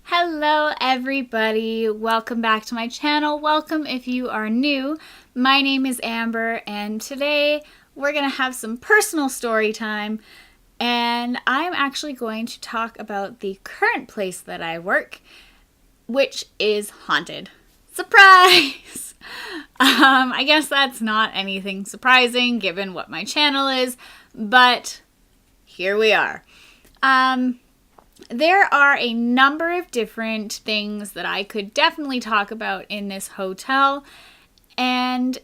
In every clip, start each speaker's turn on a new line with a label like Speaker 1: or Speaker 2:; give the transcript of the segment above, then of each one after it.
Speaker 1: Hello everybody, welcome back to my channel. Welcome if you are new. My name is Amber and today we're going to have some personal story time, and I'm actually going to talk about the current place that I work, which is haunted. Surprise! I guess that's not anything surprising given what my channel is, but here we are. There are a number of different things that I could definitely talk about in this hotel, and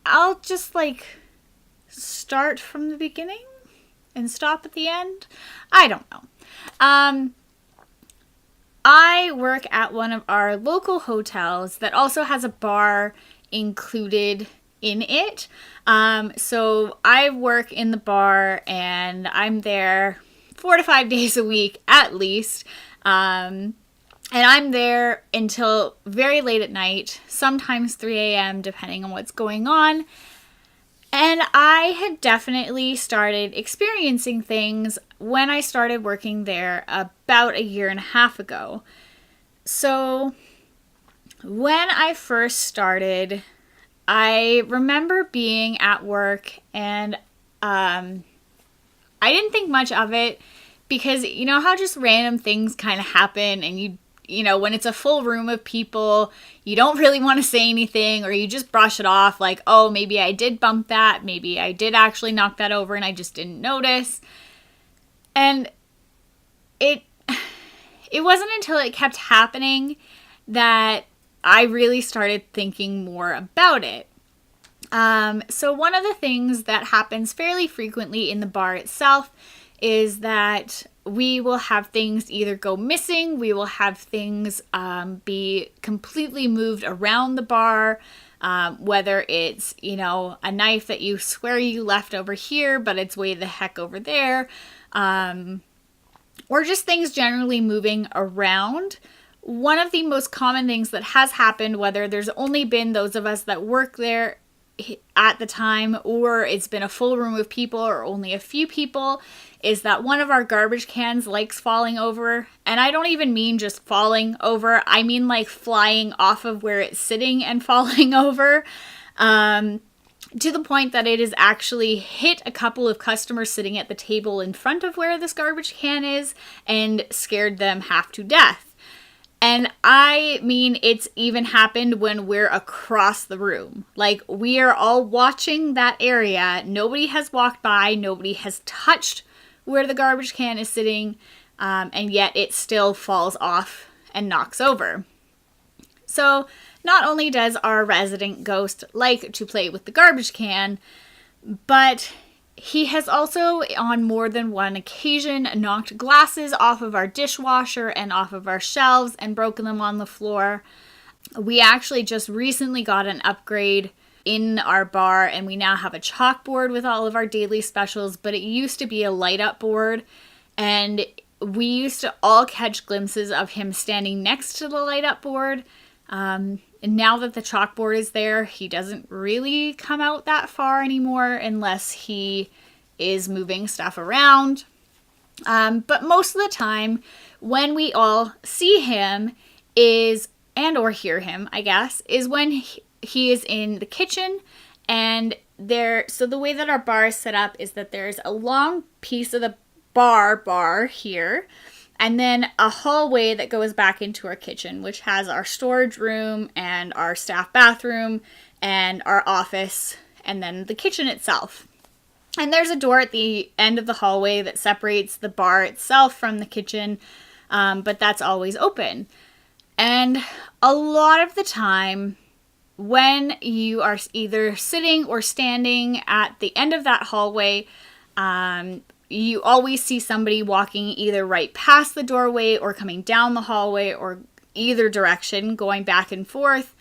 Speaker 1: I'll just start from the beginning and stop at the end. I don't know. I work at one of our local hotels that also has a bar included in it. So I work in the bar and I'm there 4 to 5 days a week at least. And I'm there until very late at night, sometimes 3 a.m. depending on what's going on. And I had definitely started experiencing things when I started working there about 1.5 years ago. So when I first started, I remember being at work and I didn't think much of it because you know how just random things kind of happen, and you know, when it's a full room of people, you don't really want to say anything, or you just brush it off like, oh, maybe I did bump that, maybe I did actually knock that over and I just didn't notice. And it wasn't until it kept happening that I really started thinking more about it. So one of the things that happens fairly frequently in the bar itself is that we will have things either go missing, we will have things be completely moved around the bar, whether it's, you know, a knife that you swear you left over here, but it's way the heck over there, or just things generally moving around. One of the most common things that has happened, whether there's only been those of us that work there at the time, or it's been a full room of people or only a few people, is that one of our garbage cans likes falling over. And I don't even mean just falling over, I mean like flying off of where it's sitting and falling over, to the point that it has actually hit a couple of customers sitting at the table in front of where this garbage can is and scared them half to death. And I mean, it's even happened when we're across the room. Like, we are all watching that area. Nobody has walked by. Nobody has touched where the garbage can is sitting. And yet it still falls off and knocks over. So not only does our resident ghost like to play with the garbage can, but he has also, on more than one occasion, knocked glasses off of our dishwasher and off of our shelves and broken them on the floor. We actually just recently got an upgrade in our bar, and we now have a chalkboard with all of our daily specials, but it used to be a light-up board, and we used to all catch glimpses of him standing next to the light-up board. And now that the chalkboard is there, he doesn't really come out that far anymore unless he is moving stuff around. But most of the time when we all see him or hear him, I guess, is when he is in the kitchen. And so the way that our bar is set up is that there's a long piece of the bar here, and then a hallway that goes back into our kitchen, which has our storage room and our staff bathroom and our office, and then the kitchen itself. And there's a door at the end of the hallway that separates the bar itself from the kitchen, but that's always open. And a lot of the time, when you are either sitting or standing at the end of that hallway, you always see somebody walking either right past the doorway or coming down the hallway or either direction, going back and forth,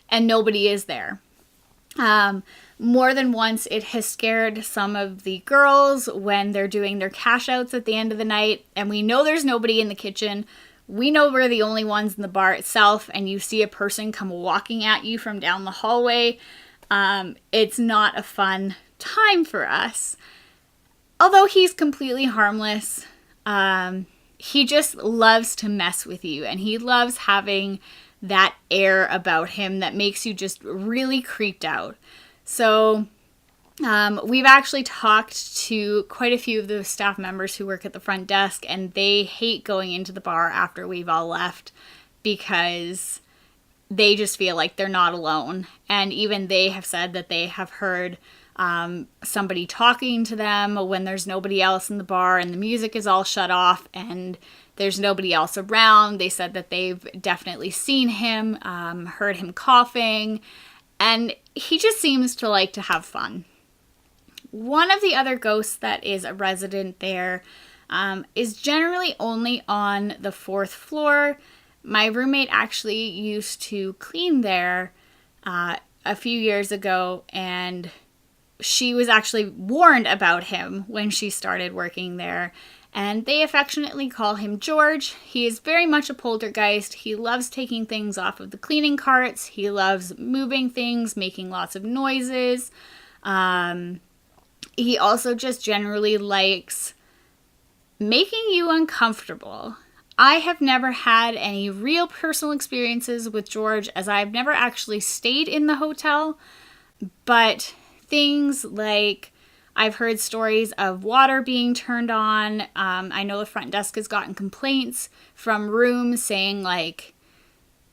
Speaker 1: and nobody is there. More than once, it has scared some of the girls when they're doing their cash outs at the end of the night, and we know there's nobody in the kitchen. We know we're the only ones in the bar itself, and you see a person come walking at you from down the hallway. It's not a fun time for us. Although he's completely harmless, he just loves to mess with you, and he loves having that air about him that makes you just really creeped out. So we've actually talked to quite a few of the staff members who work at the front desk, and they hate going into the bar after we've all left because they just feel like they're not alone. And even they have said that they have heard somebody talking to them when there's nobody else in the bar and the music is all shut off and there's nobody else around. They said that they've definitely seen him, heard him coughing, and he just seems to like to have fun. One of the other ghosts that is a resident there is generally only on the 4th floor. My roommate actually used to clean there a few years ago, and she was actually warned about him when she started working there. And they affectionately call him George. He is very much a poltergeist. He loves taking things off of the cleaning carts. He loves moving things, making lots of noises. He also just generally likes making you uncomfortable. I have never had any real personal experiences with George, as I've never actually stayed in the hotel, but things like I've heard stories of water being turned on. I know the front desk has gotten complaints from rooms saying like,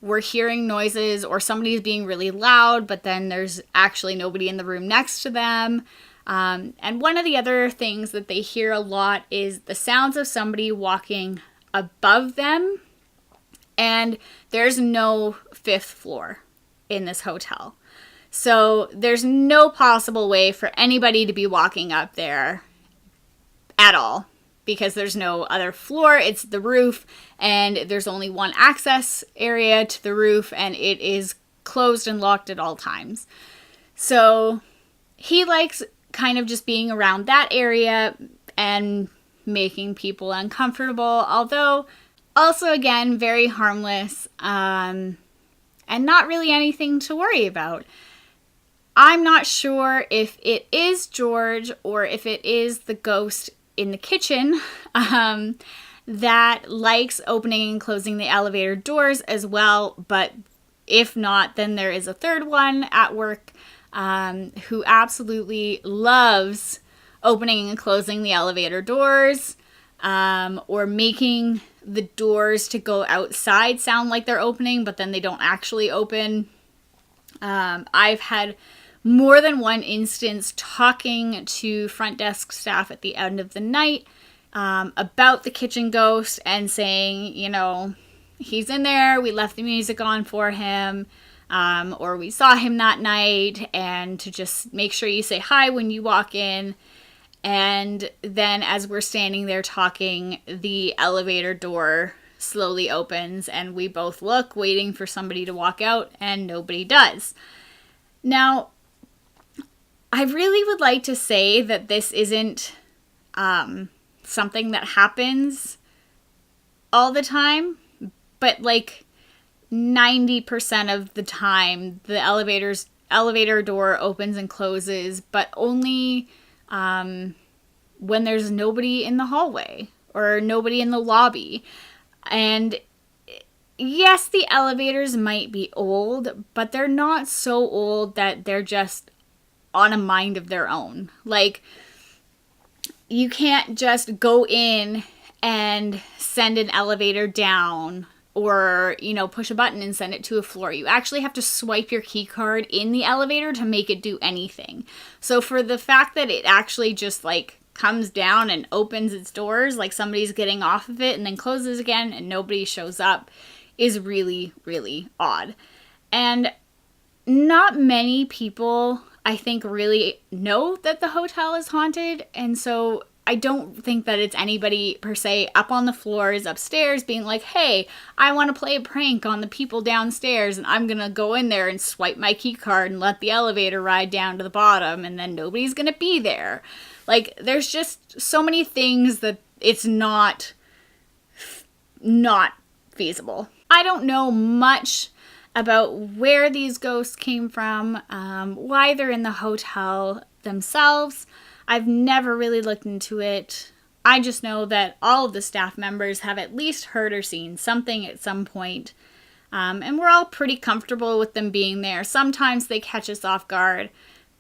Speaker 1: we're hearing noises or somebody's being really loud, but then there's actually nobody in the room next to them. And one of the other things that they hear a lot is the sounds of somebody walking above them. And there's no 5th floor in this hotel. So there's no possible way for anybody to be walking up there at all because there's no other floor. It's the roof, and there's only one access area to the roof, and it is closed and locked at all times. So he likes kind of just being around that area and making people uncomfortable, although also, again, very harmless and not really anything to worry about. I'm not sure if it is George or if it is the ghost in the kitchen that likes opening and closing the elevator doors as well. But if not, then there is a third one at work who absolutely loves opening and closing the elevator doors or making the doors to go outside sound like they're opening, but then they don't actually open. I've had more than one instance talking to front desk staff at the end of the night about the kitchen ghost and saying, you know, he's in there, we left the music on for him, or we saw him that night, and to just make sure you say hi when you walk in. And then as we're standing there talking, the elevator door slowly opens and we both look, waiting for somebody to walk out, and nobody does. Now, I really would like to say that this isn't something that happens all the time, but like 90% of the time, the elevator door opens and closes, but only when there's nobody in the hallway or nobody in the lobby. And yes, the elevators might be old, but they're not so old that they're just on a mind of their own. Like, you can't just go in and send an elevator down or, you know, push a button and send it to a floor. You actually have to swipe your key card in the elevator to make it do anything. So for the fact that it actually just like comes down and opens its doors like somebody's getting off of it and then closes again and nobody shows up is really, really odd. And not many people, I think, really know that the hotel is haunted. And so I don't think that it's anybody per se up on the floors upstairs being like, hey, I want to play a prank on the people downstairs and I'm going to go in there and swipe my key card and let the elevator ride down to the bottom and then nobody's going to be there. Like, there's just so many things that it's not feasible. I don't know much about where these ghosts came from, why they're in the hotel themselves. I've never really looked into it. I just know that all of the staff members have at least heard or seen something at some point. And we're all pretty comfortable with them being there. Sometimes they catch us off guard,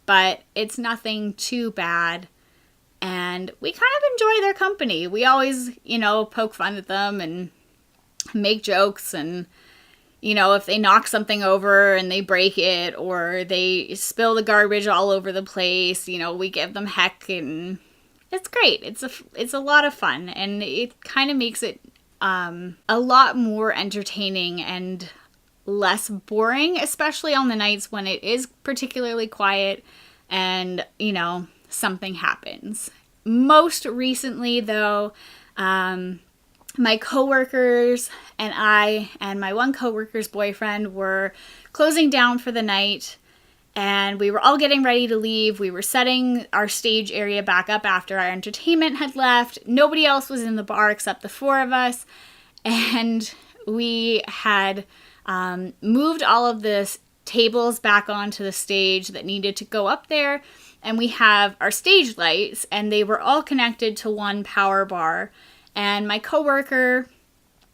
Speaker 1: but it's nothing too bad. And we kind of enjoy their company. We always, poke fun at them and make jokes. And, if they knock something over and they break it or they spill the garbage all over the place, we give them heck, and it's great. It's a lot of fun, and it kind of makes it a lot more entertaining and less boring, especially on the nights when it is particularly quiet and, something happens. Most recently, though, my coworkers and I and my one coworker's boyfriend were closing down for the night, and we were all getting ready to leave. We were setting our stage area back up after our entertainment had left. Nobody else was in the bar except the four of us, and we had moved all of the tables back onto the stage that needed to go up there. And we have our stage lights, and they were all connected to one power bar. And my coworker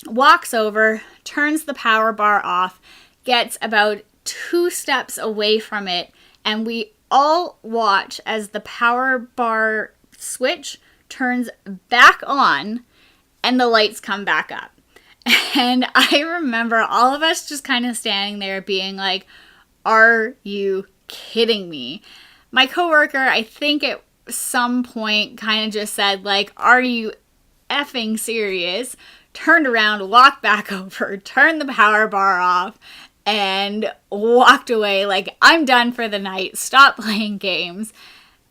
Speaker 1: walks over, turns the power bar off, gets about 2 steps away from it, and we all watch as the power bar switch turns back on and the lights come back up. And I remember all of us just kind of standing there being like, are you kidding me? My coworker, I think at some point kind of just said, like, are you effing serious? Turned around, walked back over, turned the power bar off, and walked away like, I'm done for the night. Stop playing games.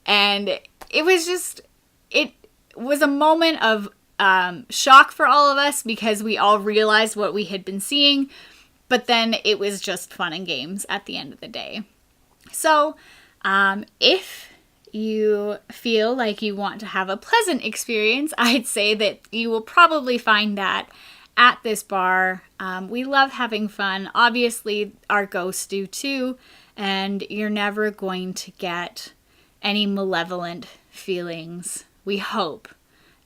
Speaker 1: And it was a moment of shock for all of us because we all realized what we had been seeing, but then it was just fun and games at the end of the day. So, if you feel like you want to have a pleasant experience, I'd say that you will probably find that at this bar. We love having fun. Obviously, our ghosts do too, and you're never going to get any malevolent feelings, we hope,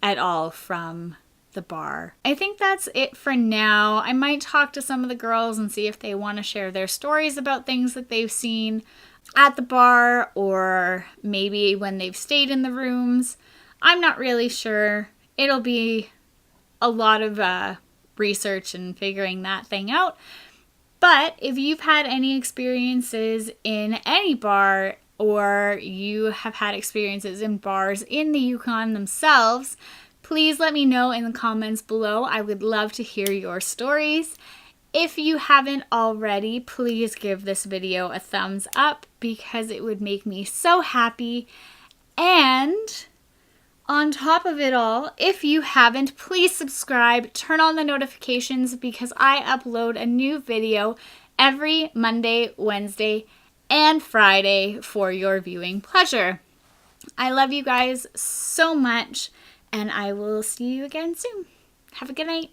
Speaker 1: at all from the bar. I think that's it for now. I might talk to some of the girls and see if they want to share their stories about things that they've seen at the bar, or maybe when they've stayed in the rooms. I'm not really sure. It'll be a lot of research and figuring that thing out. But if you've had any experiences in any bar, or you have had experiences in bars in the Yukon themselves, please let me know in the comments below. I would love to hear your stories. If you haven't already, please give this video a thumbs up because it would make me so happy. And on top of it all, if you haven't, please subscribe, turn on the notifications because I upload a new video every Monday, Wednesday, and Friday for your viewing pleasure. I love you guys so much, and I will see you again soon. Have a good night.